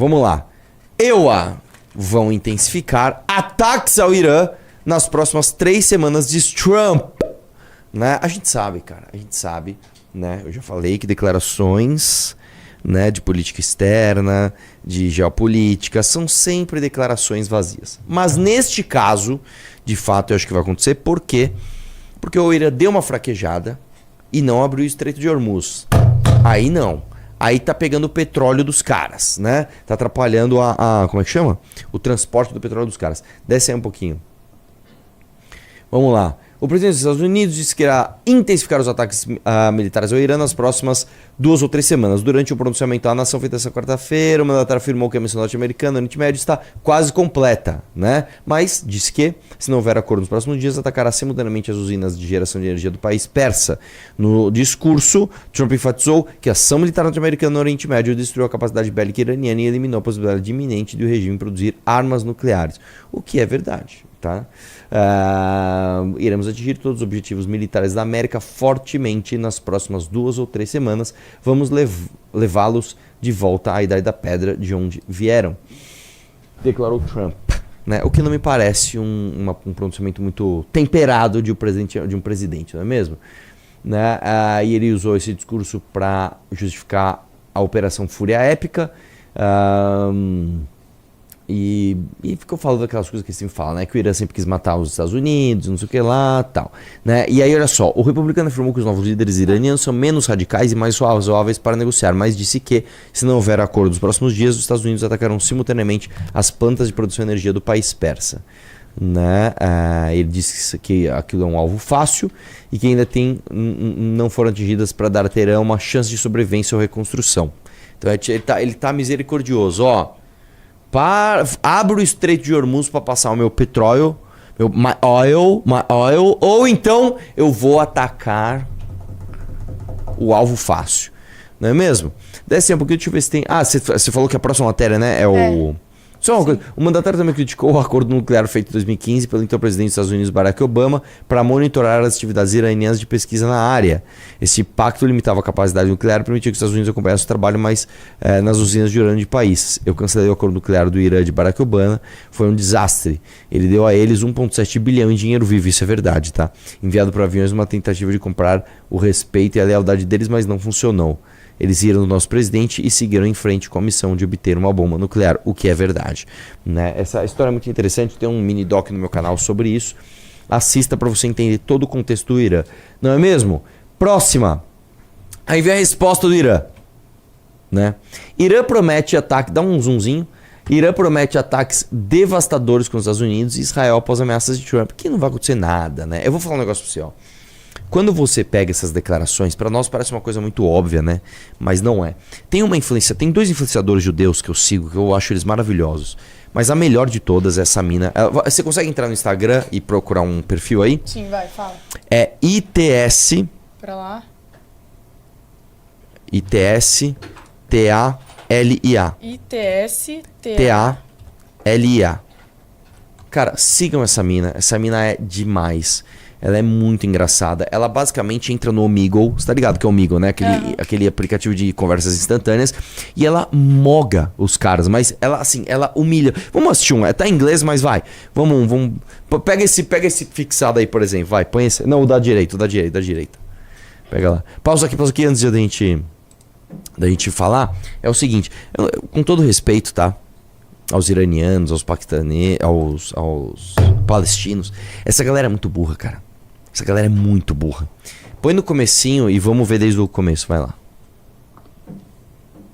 Vamos lá. Vão intensificar ataques ao Irã nas próximas 3 semanas, diz Trump. Né? A gente sabe, cara. A gente sabe, né? Eu já falei que declarações, né, de política externa, de geopolítica, são sempre declarações vazias. Mas neste caso, de fato, eu acho que vai acontecer. Por quê? Porque o Irã deu uma fraquejada e não abriu o Estreito de Hormuz. Aí não. Aí tá pegando o petróleo dos caras, né? Tá atrapalhando como é que chama? O transporte do petróleo dos caras. Desce aí um pouquinho. Vamos lá. O presidente dos Estados Unidos disse que irá intensificar os ataques militares ao Irã nas próximas 2 ou 3 semanas. Durante o pronunciamento à nação feito essa quarta-feira, o mandatário afirmou que a missão norte-americana no Oriente Médio está quase completa, né? Mas disse que, se não houver acordo nos próximos dias, atacará simultaneamente as usinas de geração de energia do país persa. No discurso, Trump enfatizou que a ação militar norte-americana no Oriente Médio destruiu a capacidade bélica iraniana e eliminou a possibilidade iminente do regime produzir armas nucleares. O que é verdade, tá? Iremos atingir todos os objetivos militares da América fortemente nas próximas 2 ou 3 semanas. Vamos levá-los de volta à Idade da Pedra, de onde vieram, declarou Trump. Né? O que não me parece um pronunciamento muito temperado de um presidente, não é mesmo? Né? E ele usou esse discurso para justificar a Operação Fúria Épica. E ficou falando aquelas coisas que sempre fala, né? Que o Irã sempre quis matar os Estados Unidos, não sei o que lá, tal. Né? E aí, olha só, o republicano afirmou que os novos líderes iranianos são menos radicais e mais razoáveis para negociar, mas disse que, se não houver acordo nos próximos dias, os Estados Unidos atacarão simultaneamente as plantas de produção de energia do país persa. Né? Ele disse que aquilo é um alvo fácil e que ainda não foram atingidas para dar a Teherã uma chance de sobrevivência ou reconstrução. Então ele tá misericordioso, ó. Abro o Estreito de Hormuz para passar o meu petróleo, my oil, ou então eu vou atacar o alvo fácil. Não é mesmo? Desce um pouquinho, deixa eu ver se tem... você falou que a próxima matéria, né, é o... Só uma coisa, o mandatário também criticou o acordo nuclear feito em 2015 pelo então presidente dos Estados Unidos, Barack Obama, para monitorar as atividades iranianas de pesquisa na área. Esse pacto limitava a capacidade nuclear e permitia que os Estados Unidos acompanhassem o trabalho mais nas usinas de urânio de país. Eu cancelei o acordo nuclear do Irã de Barack Obama, foi um desastre. Ele deu a eles 1,7 bilhão em dinheiro vivo, isso é verdade, tá? Enviado para aviões uma tentativa de comprar o respeito e a lealdade deles, mas não funcionou. Eles viram o nosso presidente e seguiram em frente com a missão de obter uma bomba nuclear, o que é verdade. Né? Essa história é muito interessante, tem um mini doc no meu canal sobre isso. Assista para você entender todo o contexto do Irã. Não é mesmo? Próxima. Aí vem a resposta do Irã. Né? Irã promete ataque, dá um zoomzinho. Irã promete ataques devastadores contra os Estados Unidos e Israel após ameaças de Trump. Que não vai acontecer nada, né? Eu vou falar um negócio para você, ó. Quando você pega essas declarações, para nós parece uma coisa muito óbvia, né? Mas não é. Tem 2 influenciadores judeus que eu sigo, que eu acho eles maravilhosos. Mas a melhor de todas é essa mina. Você consegue entrar no Instagram e procurar um perfil aí? Sim, vai, fala. É ITS. Pra lá. ITS TALIA. ITS TALIA. Cara, sigam essa mina. Essa mina é demais. Ela é muito engraçada. Ela basicamente entra no Omegle. Você tá ligado que é o Omegle, né? Aquele aplicativo de conversas instantâneas. E ela moga os caras. Mas ela, assim, ela humilha. Vamos assistir um. Tá em inglês, mas vai. Vamos. Pega esse fixado aí, por exemplo. Vai, põe esse. Não, o da direita. Pega lá. Pausa aqui antes da gente falar. É o seguinte. Com todo respeito, tá? Aos iranianos, aos paquistaneses, aos palestinos. Essa galera é muito burra, cara. Essa galera é muito burra. Põe no comecinho e vamos ver desde o começo. Vai lá.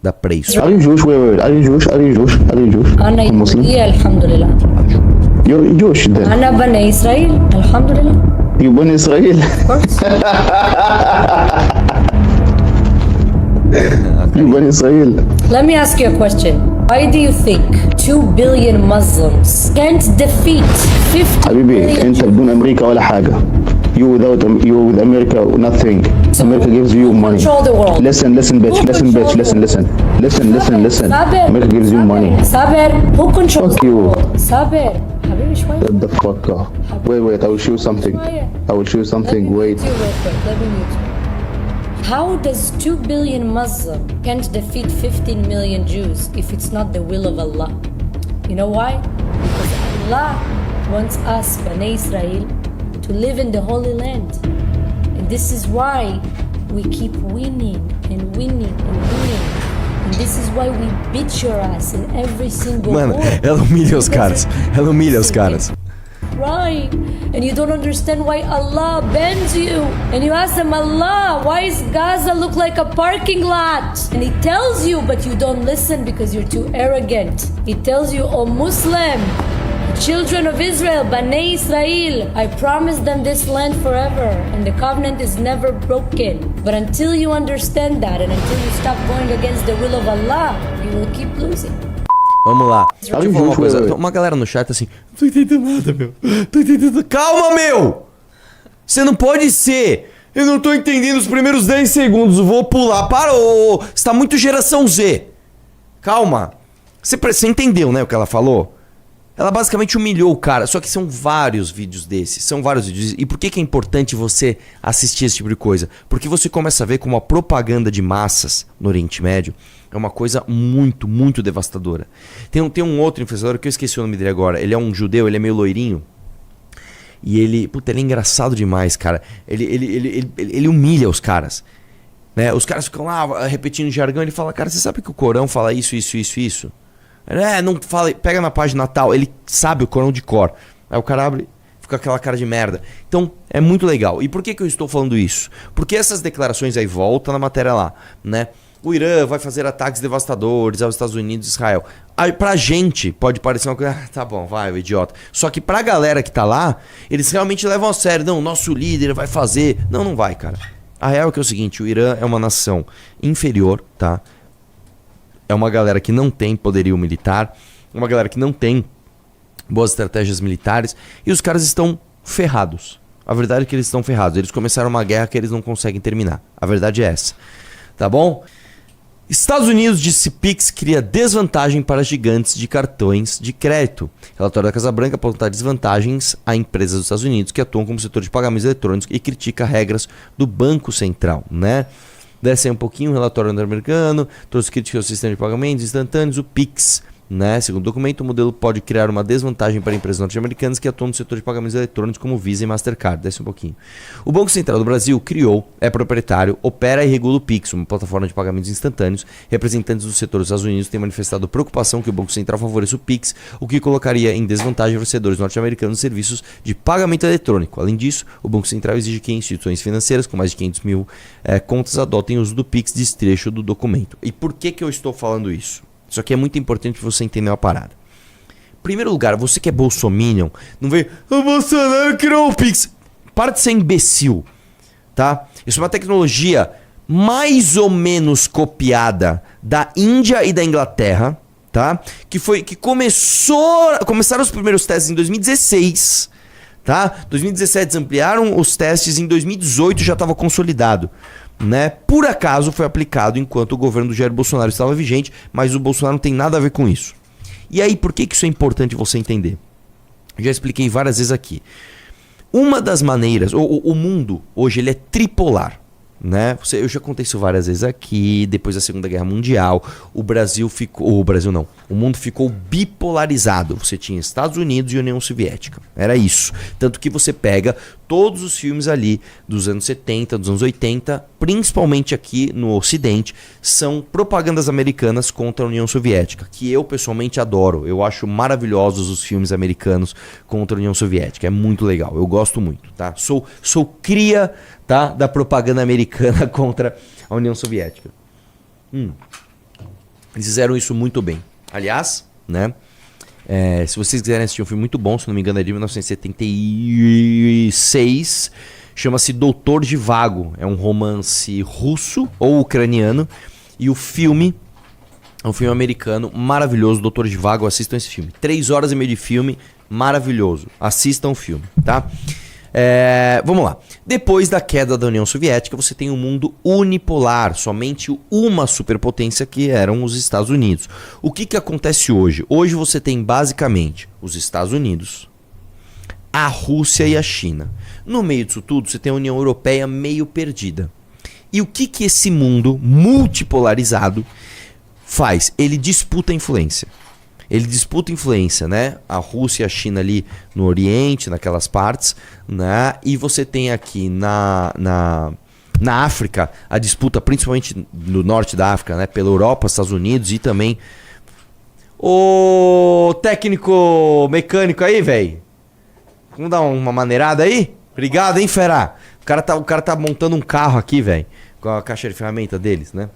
Dá preço. Are you Jewish? Wait. Are you Jewish? أنا يهودية الحمد لله. You're Jewish then. أنا بني إسرائيل الحمد لله. You born in Israel? Of course. You born in Israel? Let me ask you a question. Why do you think 2 billion Muslims can't defeat 50 حبيبي million انت بدون امريكا ولا حاجه. You with America nothing. America gives you money. control the world? Listen bitch. Listen. صابر. America gives you money. صابر. Who controls Fuck the you. world? صابر. حبيبي شوي. Let the fuck go. Wait, I will show you something. شوية. I will show you Let me something. mute Wait. you real quick. Let me mute you. How does 2 billion Muslims can't defeat 15 million Jews if it's not the will of Allah? You know why? Because Allah wants us, Bnei Israel, to live in the Holy Land. And this is why we keep winning and winning and winning. And this is why we beat your ass in every single Mano, war. ela humilha os caras. Ela humilha os caras. Right. And you don't understand why Allah bans you. And you ask them, Allah, why does Gaza look like a parking lot? And He tells you, but you don't listen because you're too arrogant. He tells you, oh Muslim, children of Israel, Bnei Israel, I promised them this land forever, and the covenant is never broken. But until you understand that, and until you stop going against the will of Allah, you will keep losing. Vamos lá. Deixa eu falar uma coisa. Uma galera no chat tá assim, não tô entendendo nada, meu. Tô entendendo. Calma, meu! Você não pode ser. Eu não tô entendendo os primeiros 10 segundos. Eu vou pular. Para, você tá muito geração Z. Calma. Você entendeu, né, o que ela falou? Ela basicamente humilhou o cara. Só que são vários vídeos desses. São vários vídeos. E por que é importante você assistir esse tipo de coisa? Porque você começa a ver como a propaganda de massas no Oriente Médio é uma coisa muito, muito devastadora. Tem um outro influenciador que eu esqueci o nome dele agora. Ele é um judeu, ele é meio loirinho. E ele... Puta, ele é engraçado demais, cara. Ele humilha os caras. Né? Os caras ficam lá repetindo jargão. Ele fala, cara, você sabe que o Corão fala isso, isso, isso, isso? Não fala, pega na página tal, ele sabe o Corão de cor. Aí o cara abre, fica aquela cara de merda. Então, é muito legal. E por que eu estou falando isso? Porque essas declarações aí, volta na matéria lá, né? O Irã vai fazer ataques devastadores aos Estados Unidos e Israel. Aí pra gente pode parecer uma coisa, tá bom, vai, o idiota. Só que pra galera que tá lá, eles realmente levam a sério. Não, nosso líder vai fazer. Não, não vai, cara. A real é que é o seguinte, o Irã é uma nação inferior, tá? É uma galera que não tem poderio militar, uma galera que não tem boas estratégias militares, e os caras estão ferrados. A verdade é que eles estão ferrados. Eles começaram uma guerra que eles não conseguem terminar. A verdade é essa. Tá bom? Estados Unidos disse Pix cria desvantagem para gigantes de cartões de crédito. Relatório da Casa Branca aponta desvantagens a empresas dos Estados Unidos que atuam como setor de pagamentos eletrônicos e critica regras do Banco Central, né? Desce aí um pouquinho o relatório norte-americano, trouxe críticas ao sistema de pagamentos instantâneos, o Pix. Né? Segundo o documento, o modelo pode criar uma desvantagem para empresas norte-americanas que atuam no setor de pagamentos eletrônicos como Visa e Mastercard. Desce um pouquinho. O Banco Central do Brasil criou, é proprietário, opera e regula o Pix, uma plataforma de pagamentos instantâneos. Representantes do setor dos Estados Unidos têm manifestado preocupação que o Banco Central favoreça o Pix, o que colocaria em desvantagem fornecedores norte-americanos de serviços de pagamento eletrônico. Além disso, o Banco Central exige que instituições financeiras com mais de 500 mil contas adotem o uso do Pix, diz trecho do documento. E por que eu estou falando isso? Isso aqui é muito importante para você entender a parada. Em primeiro lugar, você que é bolsominion, não vê, o Bolsonaro criou o Pix. Para de ser imbecil, tá? Isso é uma tecnologia mais ou menos copiada da Índia e da Inglaterra, tá? Que começaram os primeiros testes em 2016, tá? 2017 ampliaram os testes, em 2018 já estava consolidado. Né? Por acaso foi aplicado enquanto o governo do Jair Bolsonaro estava vigente, mas o Bolsonaro não tem nada a ver com isso. E aí, por que isso é importante você entender? Já expliquei várias vezes aqui. Uma das maneiras, o mundo hoje ele é tripolar. Né? Eu já contei isso várias vezes aqui. Depois da Segunda Guerra Mundial, o mundo ficou bipolarizado. Você tinha Estados Unidos e União Soviética. Era isso. Tanto que você pega todos os filmes ali dos anos 70, dos anos 80, principalmente aqui no Ocidente, são propagandas americanas contra a União Soviética, que eu pessoalmente adoro. Eu acho maravilhosos os filmes americanos contra a União Soviética. É muito legal. Eu gosto muito, tá? Sou cria, tá, da propaganda americana contra a União Soviética. Eles fizeram isso muito bem. Aliás, né? Se vocês quiserem assistir um filme muito bom, se não me engano é de 1976, chama-se Doutor Zhivago. É um romance russo ou ucraniano. E o filme é um filme americano maravilhoso, Doutor Zhivago. Assistam esse filme. 3 horas e meia de filme, maravilhoso. Assistam o filme, tá? Vamos lá. Depois da queda da União Soviética, você tem um mundo unipolar, somente uma superpotência que eram os Estados Unidos. O que acontece hoje? Hoje você tem basicamente os Estados Unidos, a Rússia e a China. No meio disso tudo, você tem a União Europeia meio perdida. E o que esse mundo multipolarizado faz? Ele disputa a influência. Ele disputa influência, né? A Rússia e a China ali no Oriente, naquelas partes, né? E você tem aqui na África a disputa, principalmente no norte da África, né? Pela Europa, Estados Unidos e também... Ô técnico mecânico aí, velho. Vamos dar uma maneirada aí? Obrigado, hein, fera? O cara tá montando um carro aqui, velho. Com a caixa de ferramenta deles, né?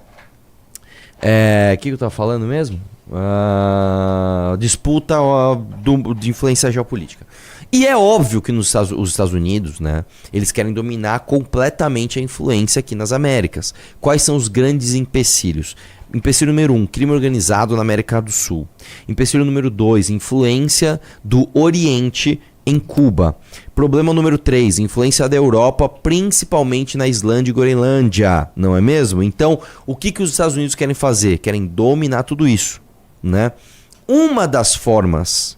O que eu tava falando mesmo? Disputa de influência geopolítica. E é óbvio que os Estados Unidos, né, eles querem dominar completamente a influência aqui nas Américas. Quais são os grandes empecilhos? Empecilho número 1, crime organizado na América do Sul. Empecilho número 2, influência do Oriente em Cuba. Problema número 3, influência da Europa, principalmente na Islândia e Groenlândia, não é mesmo? Então, o que os Estados Unidos querem fazer? Querem dominar tudo isso, né? Uma das formas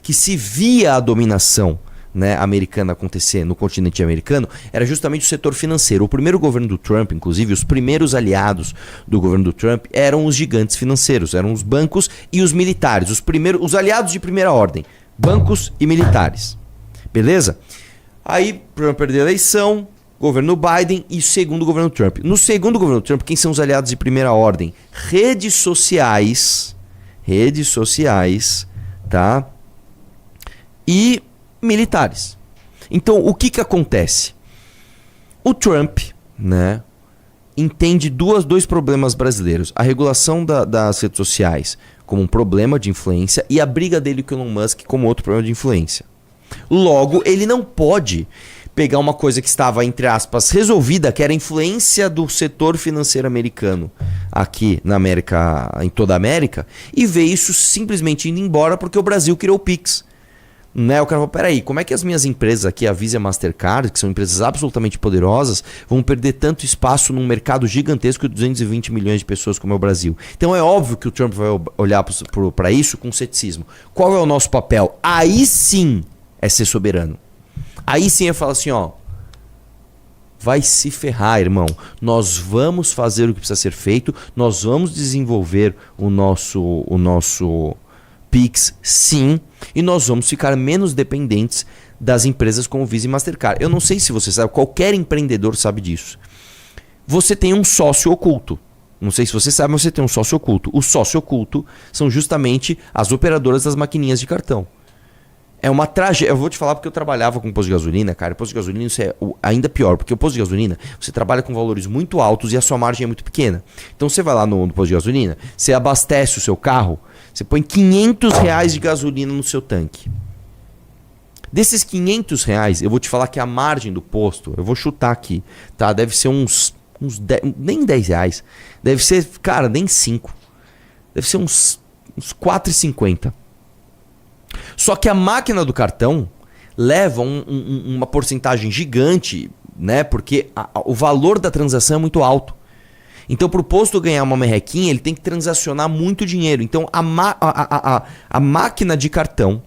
que se via a dominação, né, americana acontecer no continente americano era justamente o setor financeiro. O primeiro governo do Trump, inclusive, os primeiros aliados do governo do Trump eram os gigantes financeiros, eram os bancos e os militares, os aliados de primeira ordem, bancos e militares. Beleza? Aí, Trump perdeu a eleição, governo Biden e segundo governo Trump. No segundo governo Trump, quem são os aliados de primeira ordem? Redes sociais, tá? E militares. Então, o que acontece? O Trump, né, entende dois problemas brasileiros. A regulação das redes sociais como um problema de influência e a briga dele com Elon Musk como outro problema de influência. Logo, ele não pode pegar uma coisa que estava, entre aspas, resolvida, que era a influência do setor financeiro americano aqui na América, em toda a América, e ver isso simplesmente indo embora porque o Brasil criou o Pix. Né? O cara falou, peraí, como é que as minhas empresas aqui, a Visa e a Mastercard, que são empresas absolutamente poderosas, vão perder tanto espaço num mercado gigantesco de 220 milhões de pessoas como é o Brasil? Então é óbvio que o Trump vai olhar para isso com ceticismo. Qual é o nosso papel? Aí sim é ser soberano. Aí sim é falar assim, ó, vai se ferrar, irmão. Nós vamos fazer o que precisa ser feito, nós vamos desenvolver o nosso Pix, sim, e nós vamos ficar menos dependentes das empresas como Visa e Mastercard. Eu não sei se você sabe, qualquer empreendedor sabe disso. Você tem um sócio oculto. Não sei se você sabe, mas você tem um sócio oculto. O sócio oculto são justamente as operadoras das maquininhas de cartão. É uma tragédia. Eu vou te falar porque eu trabalhava com posto de gasolina, cara. Posto de gasolina isso é ainda pior, porque o posto de gasolina você trabalha com valores muito altos e a sua margem é muito pequena. Então você vai lá no posto de gasolina, você abastece o seu carro, você põe R$500 de gasolina no seu tanque. Desses R$500, eu vou te falar que a margem do posto, eu vou chutar aqui, tá? Deve ser uns 10, nem R$10. Deve ser, cara, nem 5. Deve ser uns R$4,50. Só que a máquina do cartão leva uma porcentagem gigante, né? Porque o valor da transação é muito alto. Então, para o posto ganhar uma merrequinha, ele tem que transacionar muito dinheiro. Então, a máquina de cartão,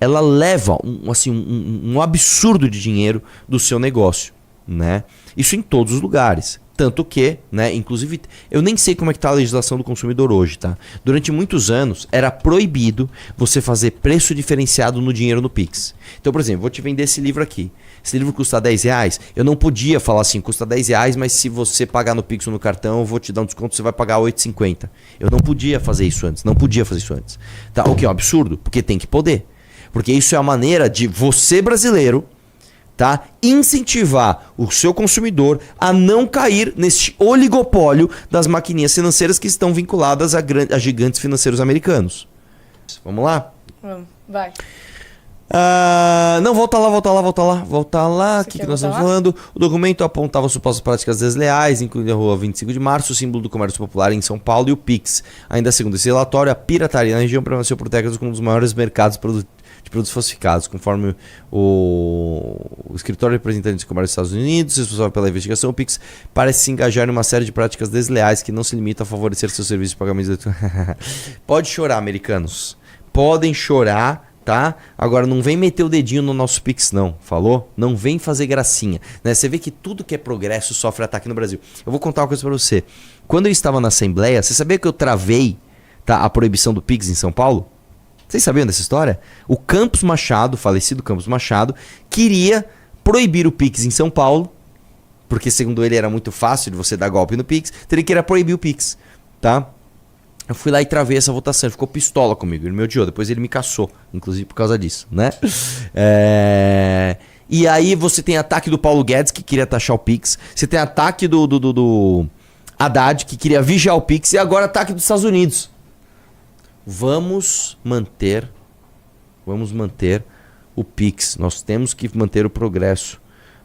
ela leva um absurdo de dinheiro do seu negócio, né? Isso em todos os lugares. Tanto que, né, inclusive, eu nem sei como é que tá a legislação do consumidor hoje, tá? Durante muitos anos, era proibido você fazer preço diferenciado no dinheiro no Pix. Então, por exemplo, vou te vender esse livro aqui. Esse livro custa R$10, eu não podia falar assim, custa R$10, mas se você pagar no Pix ou no cartão, eu vou te dar um desconto, você vai pagar R$8,50. Eu não podia fazer isso antes, Tá, o que é um absurdo, porque tem que poder. Porque isso é a maneira de você, brasileiro, tá, incentivar o seu consumidor a não cair neste oligopólio das maquininhas financeiras que estão vinculadas a gigantes financeiros americanos. Vamos lá? Vai. Não, volta lá. O que nós estamos falando? O documento apontava supostas práticas desleais, incluindo a rua 25 de março, o símbolo do comércio popular em São Paulo e o Pix. Ainda segundo esse relatório, a pirataria na região permaneceu por décadas como um dos maiores mercados de produtos falsificados, conforme o escritório representante de comércio dos Estados Unidos, responsável pela investigação. O Pix parece se engajar em uma série de práticas desleais que não se limitam a favorecer seus serviços de pagamento eletrônico. Pode chorar, americanos. Podem chorar, tá? Agora não vem meter o dedinho no nosso Pix não, falou? Não vem fazer gracinha, né? Você vê que tudo que é progresso sofre ataque no Brasil. Eu vou contar uma coisa pra você. Quando eu estava na Assembleia, você sabia que eu travei, tá, a proibição do Pix em São Paulo? Vocês sabiam dessa história? O Campos Machado, falecido Campos Machado, queria proibir o Pix em São Paulo, porque segundo ele era muito fácil de você dar golpe no Pix, então ele queria proibir o Pix, tá? Eu fui lá e travei essa votação, ele ficou pistola comigo, ele me odiou, depois ele me caçou, inclusive por causa disso, né? E aí você tem ataque do Paulo Guedes, que queria taxar o Pix, você tem ataque do Haddad, que queria vigiar o Pix, e agora ataque dos Estados Unidos. Vamos manter o Pix, nós temos que manter o progresso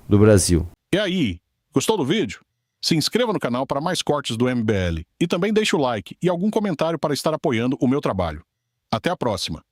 do Brasil. E aí, gostou do vídeo? Se inscreva no canal para mais cortes do MBL e também deixe o like e algum comentário para estar apoiando o meu trabalho. Até a próxima!